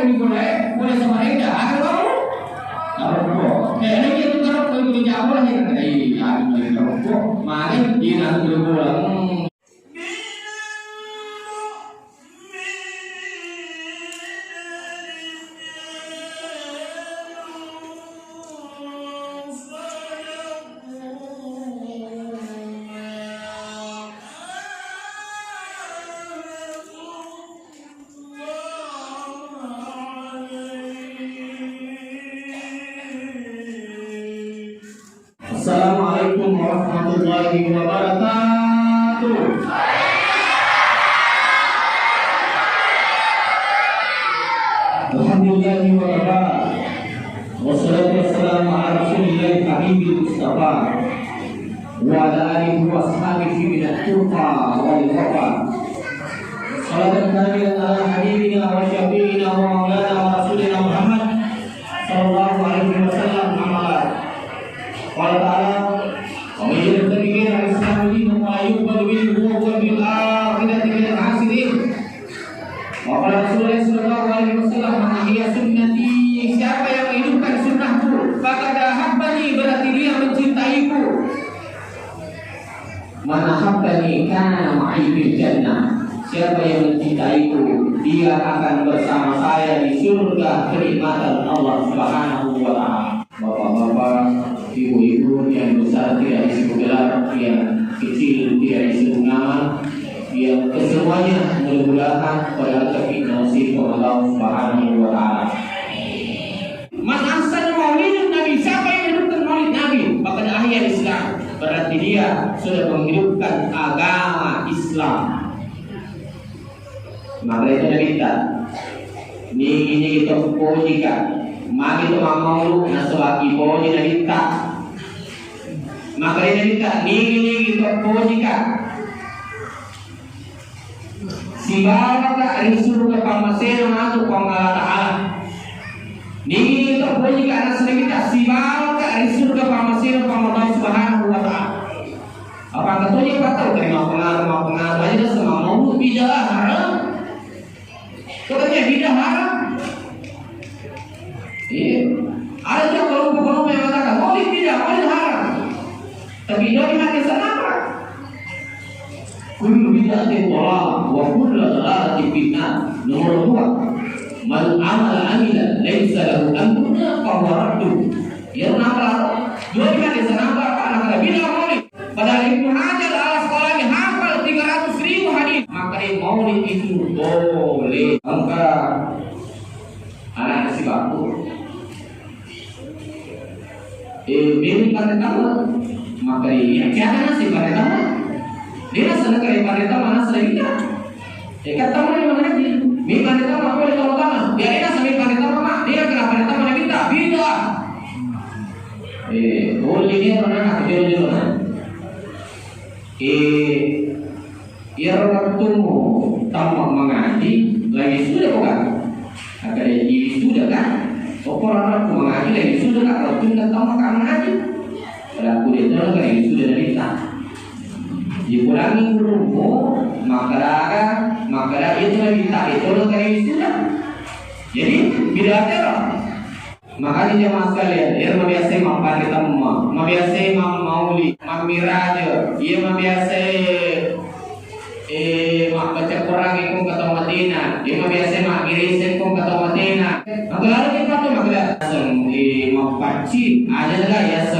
ini boleh sama mereka. Akan kamu? Kalau kayaknya itu kalau kau itu jauh lah ya. Iya, kalau mana dia nanti berbulan. Assalamualaikum warahmatullahi wabarakatuh. Alhamdulillahi wa kafa. Wassalatu wassalamu ala rasulillahi habibil mustafa wa ala alihi wa ashabihi min at-tuqa wal wafa. Salatan kamilatan ala habibina wa syafi'ina wa maulana wa rasulina Muhammad sallallahu alaihi wasallam. Qala ta'ala wa may yattabi'il al-islam dinan wa yuqbal minhu wa huwa bil akhirati minal khasirin. Wa qala Rasulullah sallallahu alaihi wasallam, man ahya sunnati, siapa yang menghidupkan sunnahku, faqad ahabbani, berarti dia mencintaiku. Man ahabbani kana ma'i fil jannah, siapa yang mencintaiku, dia akan bersama saya di surga kenikmatan Allah Subhanahu wa taala. Bapak-bapak, ibu-ibu yang besar tidak disebut gelar, yang kecil tidak disebut nama, yang kesemuanya mudah-mudahan pada nasib Allah Subhanahu wa taala. Man ahsana maulidun Nabi, siapa yang menghidupkan maulid Nabi, maka ahya Islam, berarti dia sudah menghidupkan agama Islam. Maka itu kita ini kita pujikan. Mari itu mau nasolaki puji dari kita. Maka ini kita ini kita pujikan. Sibawa ka risuru ka pamasero nato kung Allah Ta'ala. Ini kita pujikan nasa kita. Sibawa ka risuru ka pamasero kung Allah Subhanahu wa Ta'ala. Apa katanya patau dari mau pengaruh aja sama mau bidah haram. Katanya bidah haram. Ada kelompok-kelompok yang mengatakan maulid tidak, maulid haram. Tapi dari hadis apa? Kullu bid'atin dhalalah wa kullu dhalalatin fitnah. Nomor 2, man amila laisa lahu amruna fa huwa raddun. Ya kenapa? Dari hadis apa? Anak bid'ah maulid. Padahal Ibnu Hajar al-Asqalani hafal 300.000 hadis. Maka maulid itu boleh. Maka anak si baku ini pada tahu maka ini kiana nasi pada tahu dia sana kaya pada tahu mana selagi dia kata mana yang mana ni mi pada tahu apa yang tahu mana dia ini sampai pada tahu mana dia kena pada tahu mana kita bida boleh dia orang nak jauh-jauh mana ya waktumu tamat mengaji lagi sudah bukan agar dia sudah kan. Orang mengaji lagi sudah tak kalau tidak tahu maka mengaji. Berlaku dia tahu lagi sudah derita. Dikurangi ilmu maka itu lagi tak itu lagi sudah. Jadi bila ada makanya jemaah sekalian, dia membiasa mampar kita membiasa mauli, mamiraja, dia membiasa baca Quran ikut kata Madinah, dia membiasa makirisin ikut kata Madinah. Maka lalu kita tu maka yang mampaci ada juga yang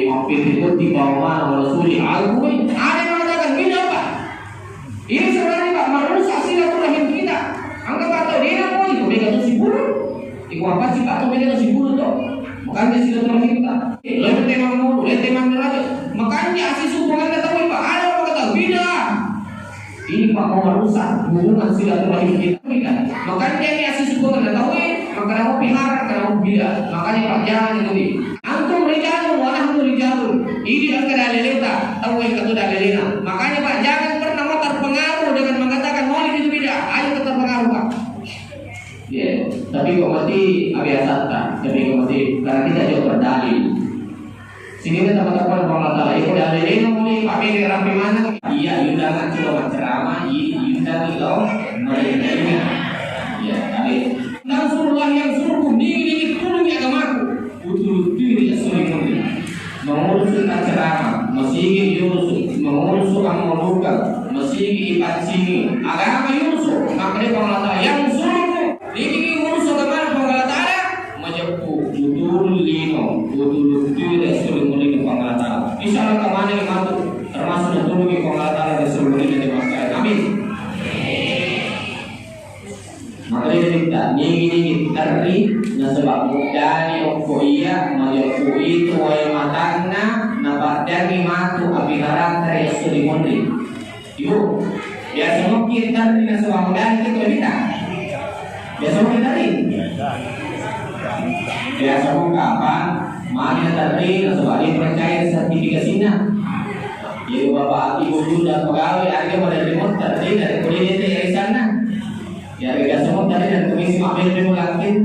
mampir ikut di bawah Rasulullah Al-Quran. Ada yang mengatakan ini apa? Ini sebenarnya Pak merusak silaturahim kita. Anggap atau dia apa itu mereka tu sibuk. Iku apa sih Pak tu mereka tu sibuk tu? Makanya silaturahim kita. Lalu tema mau, lalu tema meraja. Makanya asis hubungan kita tahu Pak. Ada orang kata beda. Ini Pak mau merusak hubungan silaturahim kita. Makanya ini asis hubungan kita tahu. Maka kamu pihak, kamu beda. Makanya Pak jangan ikuti. Antum rijalun, wanahmu rijalun. Ini akan dalilita. Tahu yang kata dalilina. Makanya Pak jangan pernah mau terpengaruh dengan mengatakan maulid itu beda. Ayo tetap pengaruh Pak. Ya, tapi kok mati biasa tak. Tapi kok mati karena kita juga berdalil. Sini kan teman-teman kalau tahu ikut dalilin maulid Pak pilih rapi mana? Iya, undangan coba ceramah, undangan lo mereka ini. Ya. masih Yusuf mengurus ang molukan, masih ipat sini. Agama Yusuf, makanya pengalata yang suruh, ini ngurus agama pengalata majapu, budul lino, budul tidak suruh mulai pengalata. Insya Allah kemana yang matu, termasuk dulu pengalata dan suruh mulai dari masyarakat. Amin. Makanya kita ningin teri na sebab mudani opo iya majapu itu way matangna na dami matu apiharap teri suri mundi. Ibu, biasa mo kita teri na sebab mudani itu kita. Biasa mo kita teri. Biasa mo kapan mana teri na sebab dia percaya sertifikasinya. Ibu bapak ibu sudah pegawai harga pada remote teri dari kuliah dari sana. Ya, kita semua tadi dan komisi makmur dimulakan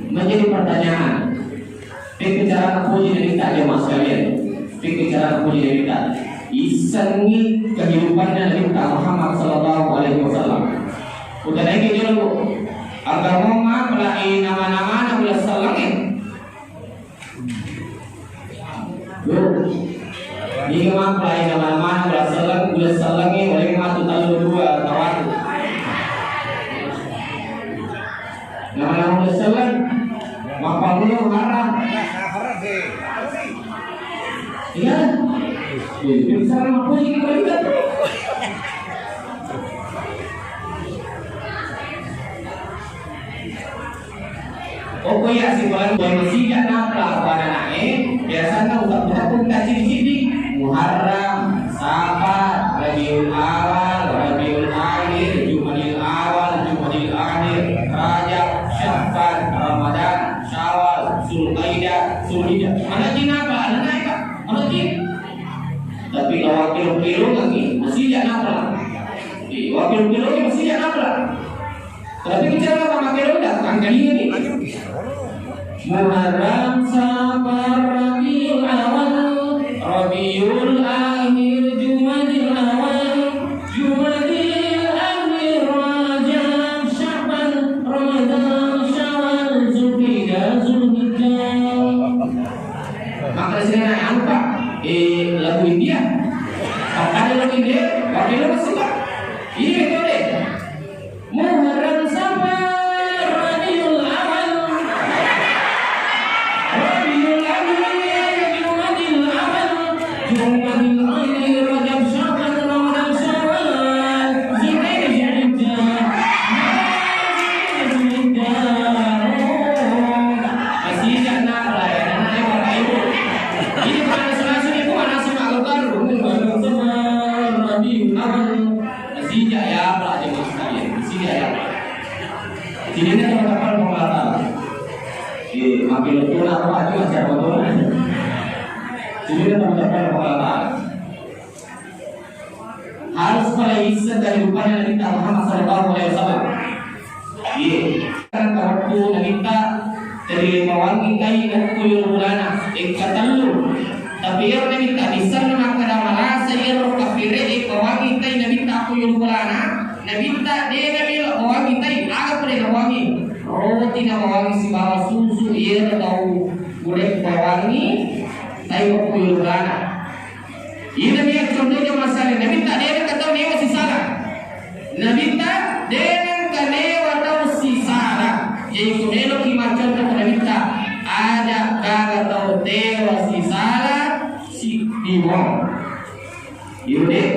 menjadi pertanyaan. Bicara puji dari kita aja mas kalian. Bicara puji dari kita. Isengi kehidupannya Nabi Muhammad Sallallahu Alaihi Wasallam. Udah lagi dulu. Agar mau pelai nama-nama Nabi Sallallahu Ini mah pelai nama-nama Nabi Sallallahu oleh matu talu dua kawan. Nama Rasulullah maka beliau haram. Iya. Bisa aku ini kita. Oh ya si bulan masih jangan pada naik. Biasanya udah pun kasih di sini. Muharram, Safar, Rabiul Awal, Rabiul Akhir, Jumadil Awal, Jumadil Akhir, Rajab, Syawal, Ramadan, Syawal, Zulqaidah, Zulhijjah. Mana jina apa? Ada naik tak? Mana jin? Tapi wakil-wakil lagi masih jangan apa? Wakil-wakil lagi masih jangan apa? Tapi bicara apa wakil dah? Kan kali ini. Muharram, Safar, Rabiul Awal, Rabiul Akhir, Jumadil Awal, Jumadil Akhir, Rajab, Sya'ban, Ramadan, Syawal, Zulhijjah, Zulhijjah. Maka saya nanya apa? Lagu India. Ada lagu India, wakil masih tak? Ini metode. Muharram, Safar, Rabiul Awal, Rabiul Akhir, Jumadil Awal, Jumadil Akhir, Rajab, Sya'ban, Ramadan, Syawal, Zulhijjah, masih jangan lah ya, nanti bapak ibu. Ini mana selesai itu mana sama algar, Rabiul Awal, masih jaya lah jemaah sekalian, masih jaya. Ini teman-teman pengelola. Makin betul apa aja masih ada betul. Ini teman-teman pengelola. Harus melihat dari rupanya Nabi Muhammad Sallallahu Alaihi Wasallam. Kan waktu Nabi dari mawangi kai ukul bulana ikatalu. Tapi yang Nabi bisa makara malasa yang kafire mawangi kai Nabi ukul bulana. Nabi dia Nabi mawangi kai agak pada mawangi. Roti na mawangi si bawa susu ia tahu gulai mawangi kai ukul bulana. Ini Nabi contohnya masalah Nabi dia kata dia masih salah. Nabi dia kata si salah. Jadi kunelo kimacam tu Nabi ada kata tahu dewa si salah si dimong. Yaudah,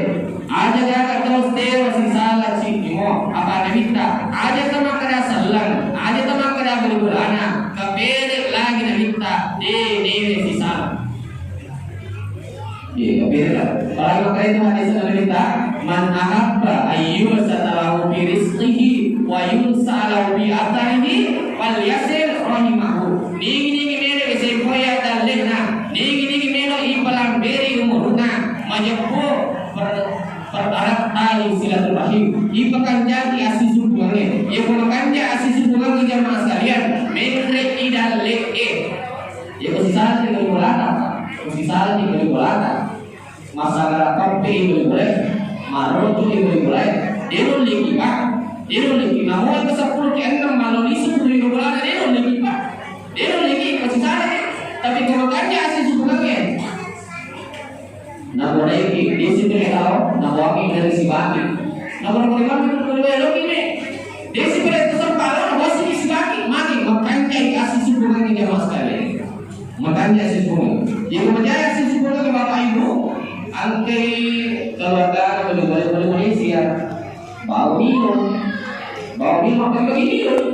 ada kata tahu dewa si salah si dimong. Apa Nabi ada sama kada salang, ada sama kada berbulana. Kapere lagi Nabi dia si salah. Ya, beda. Kalau makanya itu hadis Nabi man ahabba ayyul satalahu fi rizqihi wa yunsalahu bi atharihi wal yasil rahimahu. Nigi mere bese poya dalena. Nigi meno ibalang beri umurna. Majabu pertarak tali silaturahim. Ibakan jadi asis hubungannya. Ya bukan asis hubungan jamaah sekalian. Mere idal leke. Ya kesalahan dengan bolata. Kesalahan dengan bolata. Masalah kopi boleh, marot boleh, dia lagi pak, mau ke 10 ke 6 malam ini 10 bulan dia lagi pak, dia lagi masih sana, tapi kalau kerja asli subuhnya, na boleh di sini tahu, na wangi dari si baki, na boleh lagi nih. Di sini itu sempatan, bos si baki mati, makanya kasih subuhan ini mas kalian, makanya kasih subuhan. Yang percaya kasih subuhan ke bapak ibu, ante keluarga boleh siap, bau minum makan begini loh.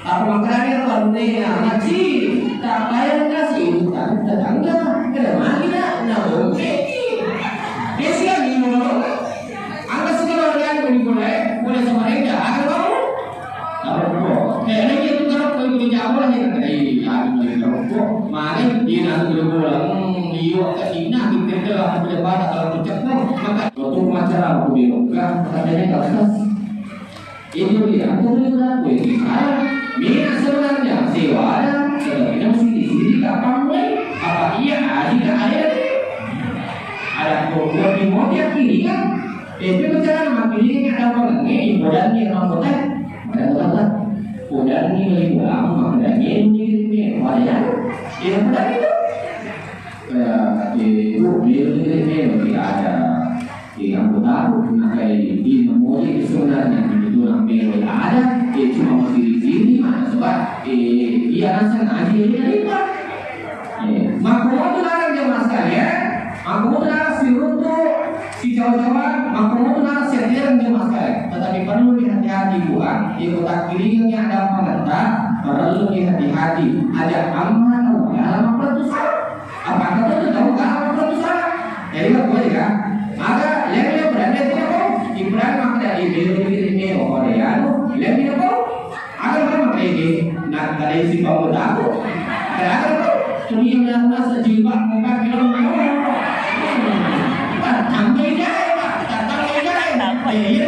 Apa makanannya kalau ngaji, tak bayar kasih, tetangga, kedamaian, nah oke. Biasanya minum loh. Angkat segala orang yang boleh sama mereka, ada kamu? Apa kok? Kayaknya itu kalau kau ikut jawab lah ya, kok. Mari dia nanti berbulan, iyo kesina kita dah berdebat kalau bercakap, maka waktu macam aku bilang, katanya tak sah. Ini dia, aku boleh berlaku ini. Minat sebenarnya sewa ada, tetapi mesti di sini kapan mulai? Apa iya ada program di model kiri kan? Itu bicara nama kiri ini ada apa lagi? Modal ni orang kota, ada kata, modal ni lagi ulang, modal ni modal, ini modal itu. Itu tidak ada. Yang tahu, maka di memori sebenarnya itu namanya ada, cuma masih di sini mana sebab ia rasa ngaji ini riba. Makmum itu larang jemaah sekalian, makmum itu larang si runtuh, si jauh-jauhan, makmum itu larang setiap jemaah sekalian. Tetapi perlu hati-hati buat di kota kiri yang ada pengetah, perlu hati-hati. Ada aman, dalam apa itu salah? Apakah itu tahu kalau apa itu salah? Jadi apa boleh kan? Maka yang berada di apa? Ibrahim maka dari ini Koreano, yang ini apa? Agar apa ini? Nak dari si pemuda aku. Agar apa? Dunia yang masa jilbab muka bilang apa? Tambah dia, tak tambah dia.